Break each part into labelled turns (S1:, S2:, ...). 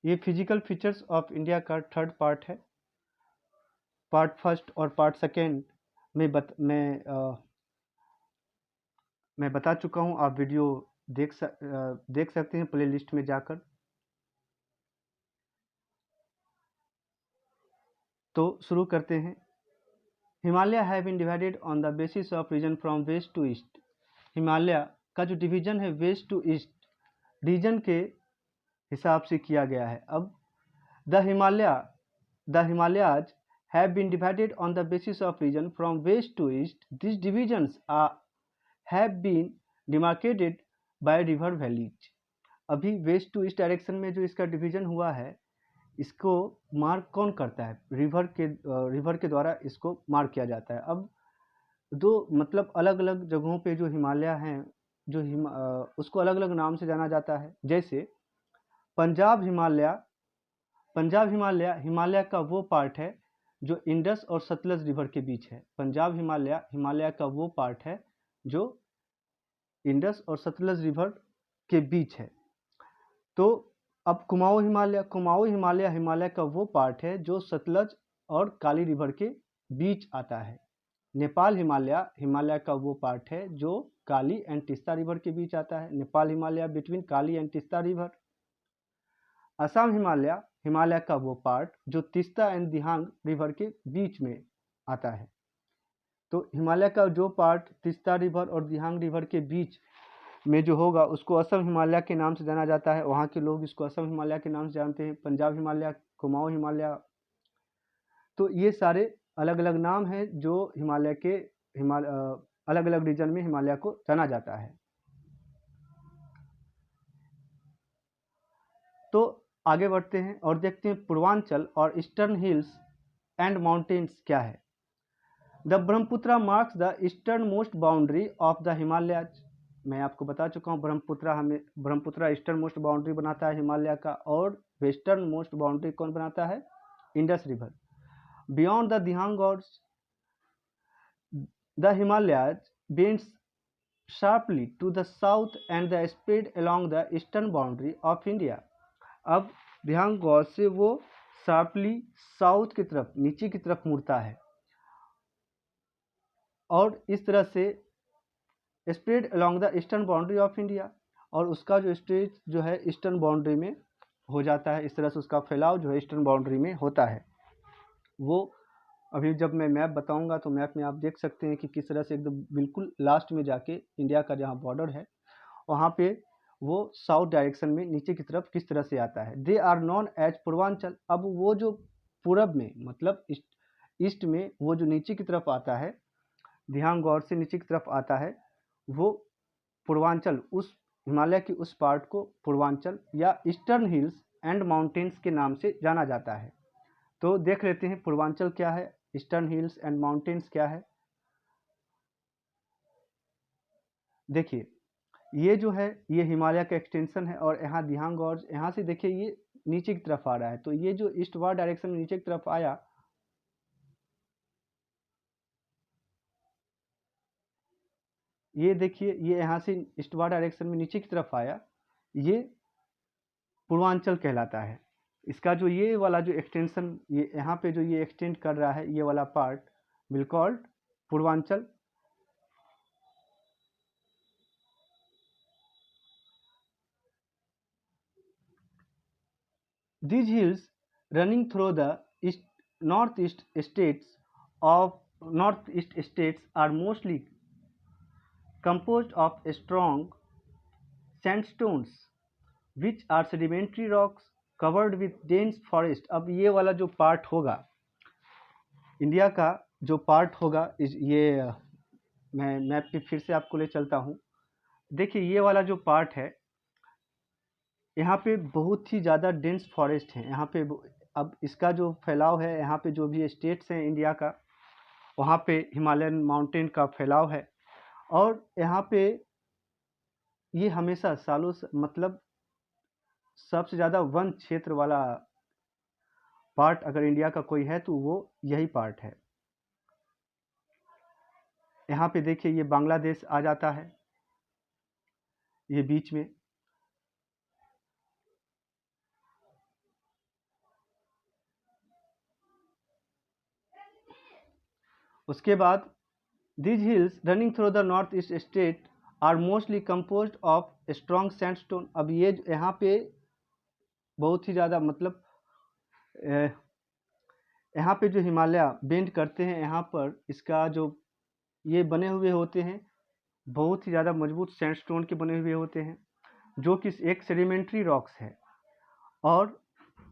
S1: ये physical features of India का third part है। पार्ट फर्स्ट और पार्ट सेकेंड में मैं बता चुका हूँ। आप वीडियो देख सकते हैं प्ले लिस्ट में जाकर। तो शुरू करते हैं। Himalaya have been divided on the basis of region from west to east. Himalaya का जो डिवीजन है वेस्ट टू ईस्ट रीजन के हिसाब से किया गया है। अब the Himalayas have been divided on the basis of region from west to east. These divisions have been demarcated by river valleys. अभी वेस्ट टू ईस्ट डायरेक्शन में जो इसका डिवीजन हुआ है, इसको मार्क कौन करता है? रिवर के द्वारा इसको मार्क किया जाता है। अब दो मतलब अलग अलग जगहों पे जो हिमालय हैं, उसको अलग अलग नाम से जाना जाता है। जैसे पंजाब हिमालय का वो पार्ट है जो इंडस और सतलज रिवर के बीच है। पंजाब हिमालय का वो पार्ट है जो इंडस और सतलज रिवर के बीच है। तो अब कुमाऊं हिमालय का वो पार्ट है जो सतलज और काली रिवर के बीच आता है। नेपाल हिमालय का वो पार्ट है जो काली एंड तीस्ता रिवर के बीच आता है। Nepal Himalaya between Kali and Teesta river. Assam Himalaya का वो पार्ट जो तीस्ता एंड दिहांग रिवर के बीच में आता है। तो हिमालय का जो पार्ट तीस्ता रिवर और दिहांग रिवर के बीच में जो होगा उसको असम हिमालय के नाम से जाना जाता है। वहाँ के लोग इसको असम हिमालय के नाम से जानते हैं। पंजाब हिमालय, कुमाऊं हिमालय, तो ये सारे अलग अलग नाम हैं जो अलग अलग रीजन में हिमालय को जाना जाता है। तो आगे बढ़ते हैं और देखते हैं पूर्वांचल और ईस्टर्न हिल्स एंड माउंटेन्स क्या है। The Brahmaputra marks the eastern most boundary of the Himalayas. मैं आपको बता चुका हूँ ब्रह्मपुत्र ईस्टर्न मोस्ट बाउंड्री बनाता है हिमालय का, और वेस्टर्न मोस्ट बाउंड्री कौन बनाता है? Indus river. Beyond the Dihang gorge the Himalayas bends sharply to the south and the spread along the eastern boundary of India. अब दिहांग गॉर्ज से वो शार्पली साउथ की तरफ, नीचे की तरफ मुड़ता है और इस तरह से spread along the eastern boundary of India, और उसका जो स्ट्रेच जो है ईस्टर्न बाउंड्री में हो जाता है। इस तरह से उसका फैलाव जो है ईस्टर्न बाउंड्री में होता है। वो अभी जब मैं मैप बताऊंगा तो मैप में आप देख सकते हैं कि किस तरह से एकदम बिल्कुल लास्ट में जाके इंडिया का जहाँ बॉर्डर है वहाँ पे वो साउथ डायरेक्शन में नीचे की तरफ किस तरह से आता है। They are known as Purvanchal. अब वो जो पूरब में मतलब ईस्ट में वो जो नीचे की तरफ आता है, दिहांग गॉर्ज से नीचे की तरफ आता है, वो पूर्वांचल, उस हिमालय की उस पार्ट को पूर्वांचल या ईस्टर्न हिल्स एंड माउंटेन्स के नाम से जाना जाता है। तो देख लेते हैं पूर्वांचल क्या है, ईस्टर्न हिल्स एंड माउंटेन्स क्या है। देखिए ये जो है ये हिमालय का एक्सटेंशन है, और यहाँ दिहांग गॉर्ज, यहाँ से देखिए ये नीचे की तरफ आ रहा है। तो ये जो ईस्ट वार्ड डायरेक्शन में नीचे की तरफ आया, ये देखिए ये यहाँ से ईस्ट वार्ड डायरेक्शन में नीचे की तरफ आया, ये पूर्वांचल कहलाता है। इसका जो ये वाला जो एक्सटेंशन ये यहाँ पे जो ये एक्सटेंड कर रहा है, ये वाला part will called Purvanchal. These hills running through the northeast states are mostly composed of strong sandstones which are sedimentary rocks covered with dense forest। अब ये वाला जो पार्ट होगा इंडिया का, जो पार्ट होगा ये मैं मैप पे फिर से आपको ले चलता हूँ। देखिए ये वाला जो पार्ट है यहाँ पे बहुत ही ज़्यादा डेंस फॉरेस्ट है यहाँ पे। अब इसका जो फैलाव है यहाँ पे जो भी स्टेट्स हैं इंडिया का, वहाँ पे हिमालयन माउंटेन का फैलाव है, और यहाँ पे ये हमेशा सालों से मतलब सबसे ज़्यादा वन क्षेत्र वाला पार्ट अगर इंडिया का कोई है तो वो यही पार्ट है। यहाँ पे देखिए ये बांग्लादेश आ जाता है, ये बीच में, उसके बाद these hills running through the north east state are mostly composed of strong sandstone। अब ये यहाँ पे बहुत ही ज़्यादा मतलब यहाँ पे जो हिमालय बेंड करते हैं यहाँ पर इसका जो ये बने हुए होते हैं बहुत ही ज़्यादा मजबूत सैंडस्टोन के बने हुए होते हैं जो कि एक सेडिमेंट्री रॉक्स है और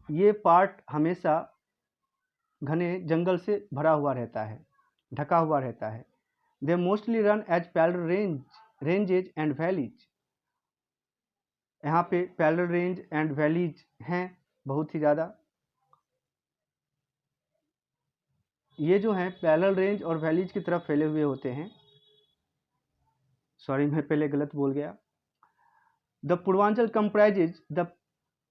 S1: ये पार्ट हमेशा घने जंगल से भरा हुआ रहता है, ढका हुआ रहता है। They mostly run as parallel ranges and valleys. यहाँ पे पैरेलल रेंज एंड वैलीज हैं बहुत ही ज़्यादा। ये जो हैं पैरेलल रेंज और वैलीज की तरफ फैले हुए होते हैं। सॉरी मैं पहले गलत बोल गया। The Purvanchal comprises the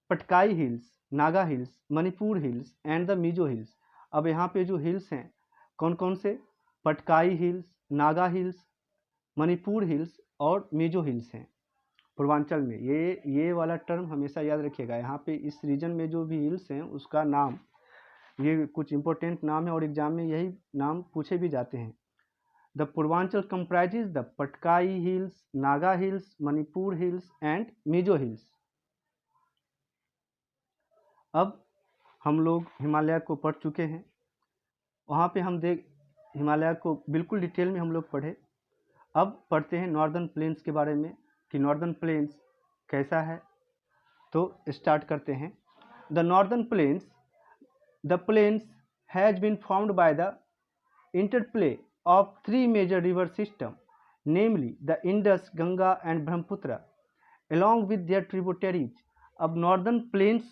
S1: Patkai hills, Naga hills, Manipur hills and the Mizo hills. अब यहाँ पे जो हिल्स हैं कौन कौन से? Patkai hills, Naga hills, Manipur hills और मिजो हिल्स हैं पूर्वांचल में। ये वाला टर्म हमेशा याद रखिएगा। यहाँ पे इस रीजन में जो भी हिल्स हैं उसका नाम, ये कुछ इंपॉर्टेंट नाम है और एग्जाम में यही नाम पूछे भी जाते हैं। The Purvanchal comprises the Patkai hills, Naga hills, Manipur hills and Mizo hills. अब हम लोग हिमालय को पढ़ चुके हैं, वहाँ पे हम हिमालय को बिल्कुल डिटेल में हम लोग पढ़े। अब पढ़ते हैं नॉर्दर्न प्लेन्स के बारे में कि नॉर्दर्न प्लेन्स कैसा है। तो स्टार्ट करते हैं। The northern plains, the plains has been formed by the interplay of three major river system, namely the Indus, Ganga and Brahmaputra, along with their tributaries। अब नॉर्दर्न प्लेन्स,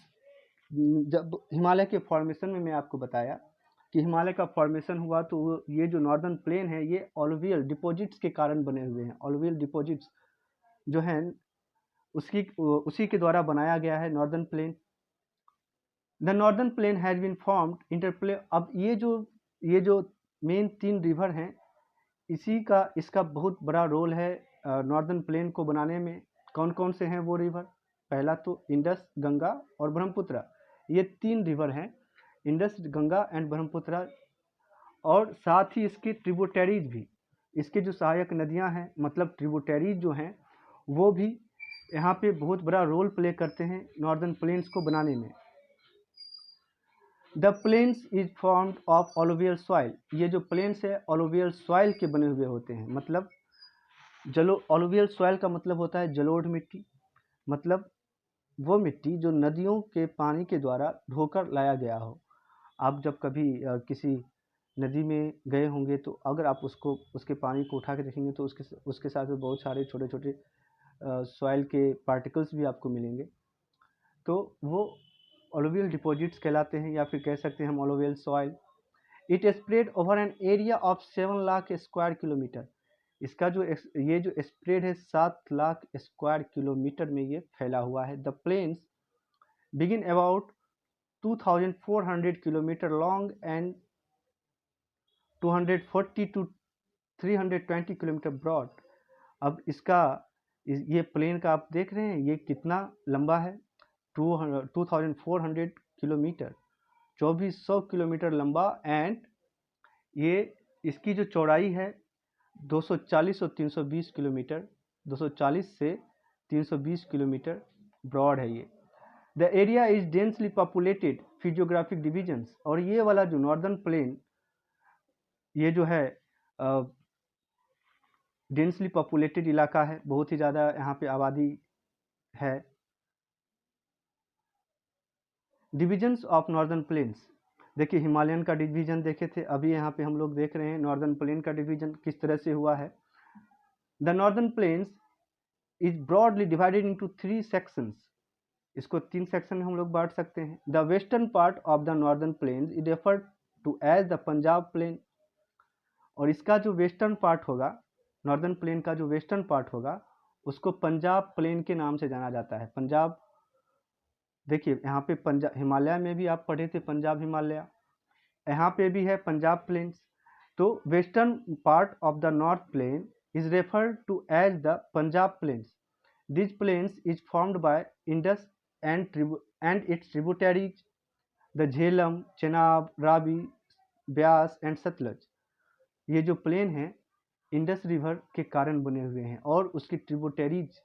S1: जब हिमालय के formation में मैं आपको बताया कि हिमालय का फॉर्मेशन हुआ तो ये जो नॉर्दर्न प्लेन है ये ऑलुवियल डिपॉजिट्स के कारण बने हुए हैं। ऑलुवियल डिपॉजिट्स जो हैं उसी के द्वारा बनाया गया है northern plain. The northern plain has been formed interplay. अब ये जो मेन 3 रिवर हैं इसका बहुत बड़ा रोल है नॉर्दर्न प्लेन को बनाने में। कौन कौन से हैं वो रिवर? पहला तो इंडस, गंगा और ब्रह्मपुत्र। ये 3 रिवर हैं, इंडस, गंगा एंड ब्रह्मपुत्र। और साथ ही इसकी ट्रिब्यूटरीज भी, इसके जो सहायक नदियां हैं मतलब ट्रिब्यूटरीज जो हैं वो भी यहाँ पे बहुत बड़ा रोल प्ले करते हैं नॉर्दर्न प्लेन्स को बनाने में। The plains is formed of alluvial soil. ये जो प्लेन्स है ऑलोवियल सॉइल के बने हुए होते हैं। मतलब ऑलोवियल सॉइल का मतलब होता है जलोढ़ मिट्टी, मतलब वो मिट्टी जो नदियों के पानी के द्वारा ढोकर लाया गया हो। आप जब कभी किसी नदी में गए होंगे तो अगर आप उसके पानी को उठा के देखेंगे तो उसके साथ में बहुत सारे छोटे छोटे सॉइल के पार्टिकल्स भी आपको मिलेंगे। तो वो ऑलोवियल डिपॉजिट्स कहलाते हैं या फिर कह सकते हैं हम alluvial soil. It spread over an area of 7 lakh square kilometre. इसका ये जो स्प्रेड है 7 लाख स्क्वायर किलोमीटर में ये फैला हुआ है। The plains begin about 2400 kilometre long and 240 to 320 kilometre broad. अब ये प्लेन का आप देख रहे हैं ये कितना लंबा है, 2400 किलोमीटर, 2400 किलोमीटर लंबा। एंड ये इसकी जो चौड़ाई है 240 और 320 किलोमीटर, 240 से 320 किलोमीटर ब्रॉड है ये। The area is densely populated physiographic divisions. और ये वाला जो नॉर्दर्न प्लेन ये जो है डेंसली पॉपुलेटेड इलाका है, बहुत ही ज़्यादा यहाँ पे आबादी है। डिविजन्स ऑफ नॉर्दर्न प्लेन्स, देखिए हिमालयन का डिवीजन देखे थे, अभी यहाँ पे हम लोग देख रहे हैं नॉर्दर्न प्लेन का डिवीजन किस तरह से हुआ है। The northern plains is broadly divided into 3 sections. इसको 3 सेक्शन में हम लोग बांट सकते हैं। The western part of the northern plains is referred to as the Punjab plain. और इसका जो वेस्टर्न पार्ट होगा, नॉर्दर्न प्लेन का जो वेस्टर्न पार्ट होगा उसको पंजाब प्लेन के नाम से जाना जाता है। पंजाब, देखिए यहाँ पे पंजाब, हिमालय में भी आप पढ़े थे पंजाब हिमालय, यहाँ पे भी है पंजाब प्लेन्स। तो western part of the north plain is referred to as the Punjab plains. This plains is formed by Indus and its tributaries the Jhelum, Chenab, Ravi, Beas and Sutlej. ये जो प्लेन है इंडस रिवर के कारण बने हुए हैं और उसकी ट्रिब्यूटरीज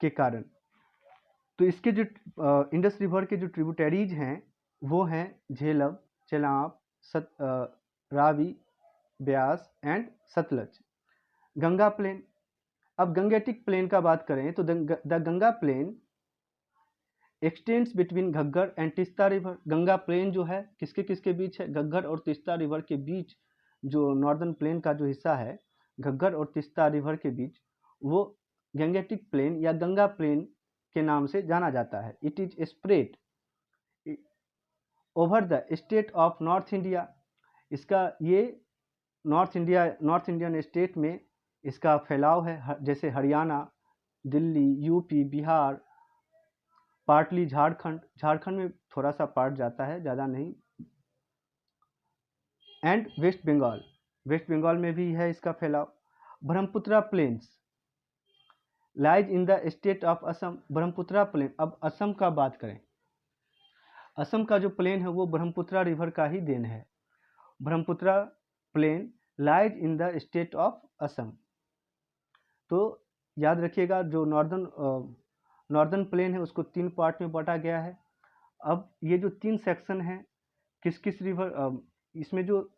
S1: के कारण। तो इसके जो इंडस रिवर के जो ट्रिब्यूटरीज हैं वो हैं झेलम, चेनाब, रावी, ब्यास एंड सतलज। गंगा प्लेन, अब गंगेटिक प्लेन का बात करें तो the Ganga plain extends between Ghaggar and Teesta river. Ganga plain जो है किसके किसके बीच है? घग्गर और तीस्ता रिवर के बीच। जो नॉर्दर्न प्लेन का जो हिस्सा है घग्गर और तीस्ता रिवर के बीच, वो गंगेटिक प्लेन या गंगा प्लेन के नाम से जाना जाता है। It is spread over the state of north India. इसका ये नॉर्थ इंडियन स्टेट में इसका फैलाव है, जैसे हरियाणा, दिल्ली, यूपी, बिहार, पार्टली झारखंड में थोड़ा सा पार्ट जाता है, ज़्यादा नहीं, एंड वेस्ट बंगाल में भी है इसका फैलाव। Brahmaputra plains lies in the state of Assam. Brahmaputra plain, अब असम का बात करें, असम का जो प्लेन है वो ब्रह्मपुत्रा रिवर का ही देन है। Brahmaputra plain lies in the state of Assam. तो याद रखिएगा जो नॉर्दर्न प्लेन है उसको 3 पार्ट में बांटा गया है। अब ये जो 3 सेक्शन हैं किस किस रिवर, इसमें जो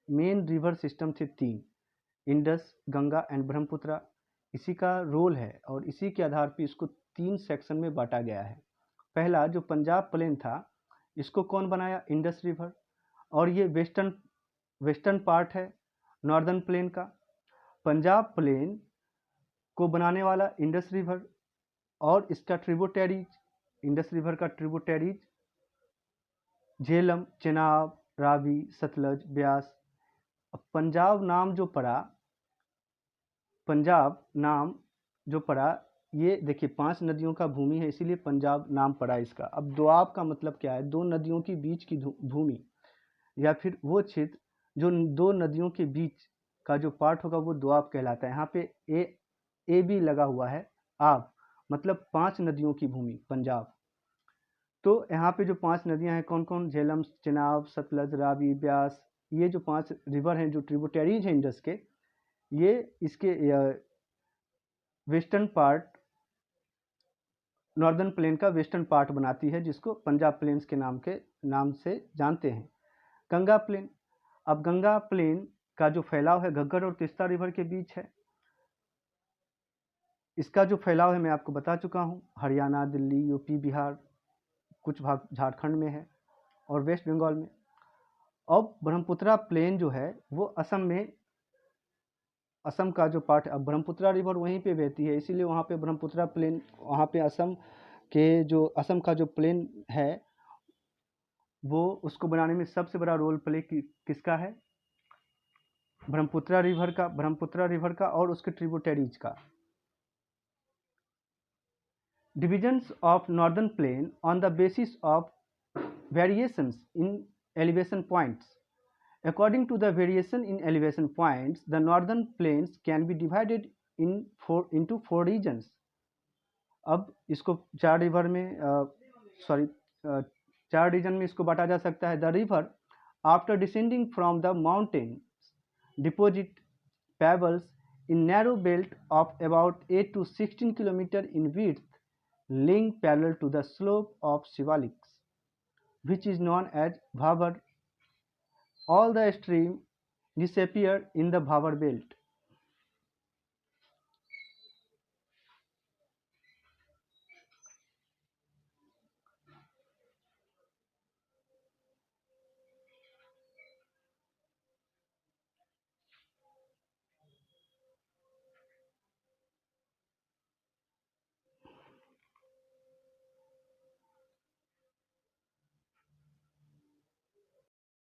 S1: मेन रिवर सिस्टम थे 3, इंडस, गंगा एंड ब्रह्मपुत्रा, इसी का रोल है और इसी के आधार पर इसको 3 सेक्शन में बांटा गया है। पहला जो पंजाब प्लेन था इसको कौन बनाया? इंडस रिवर, और ये वेस्टर्न पार्ट है नॉर्दर्न प्लेन का। पंजाब प्लेन को बनाने वाला इंडस रिवर और इसका ट्रिब्यूटरीज, इंडस रिवर का ट्रिब्यूटरीज झेलम, चेनाब, रावी, सतलज, ब्यास। अब पंजाब नाम जो पड़ा, ये देखिए 5 नदियों का भूमि है इसीलिए पंजाब नाम पड़ा इसका। अब दोआब का मतलब क्या है? 2 नदियों के बीच की भूमि या फिर वो क्षेत्र जो 2 नदियों के बीच का जो पार्ट होगा वो दोआब कहलाता है। यहाँ पे ए भी लगा हुआ है, आब मतलब 5 नदियों की भूमि पंजाब। तो यहाँ पे जो 5 नदियाँ हैं कौन कौन? झेलम, चेनाब, सतलज, रावी, ब्यास। ये जो 5 रिवर हैं जो ट्रिब्यूटरीज हैं इंडस के, ये इसके वेस्टर्न पार्ट, नॉर्दर्न प्लेन का वेस्टर्न पार्ट बनाती है, जिसको पंजाब प्लेन्स के नाम से जानते हैं। गंगा प्लेन, अब गंगा प्लेन का जो फैलाव है घग्गर और तीस्ता रिवर के बीच है। इसका जो फैलाव है मैं आपको बता चुका हूँ, हरियाणा, दिल्ली, यूपी, बिहार, कुछ भाग झारखंड में है और वेस्ट बंगाल में। अब ब्रह्मपुत्रा प्लेन जो है वो असम का जो पार्ट, अब ब्रह्मपुत्रा रिवर वहीं पे बहती है इसीलिए वहाँ पे ब्रह्मपुत्रा प्लेन, वहाँ पे असम का जो प्लेन है वो उसको बनाने में सबसे बड़ा रोल प्ले किसका है? ब्रह्मपुत्रा रिवर का और उसके ट्रिब्यूटरीज का। Divisions of northern plain on the basis of variations in elevation points. According to the variation in elevation points, the northern plains can be divided into 4 regions. अब इसको 4 reason में इसको बांटा जा सकता है। The river after descending from the mountains deposit pebbles in narrow belt of about 8 to 16 km in width, lying parallel to the slope of Shivaliks, which is known as Bhavar. All the stream disappear in the Bhavar belt.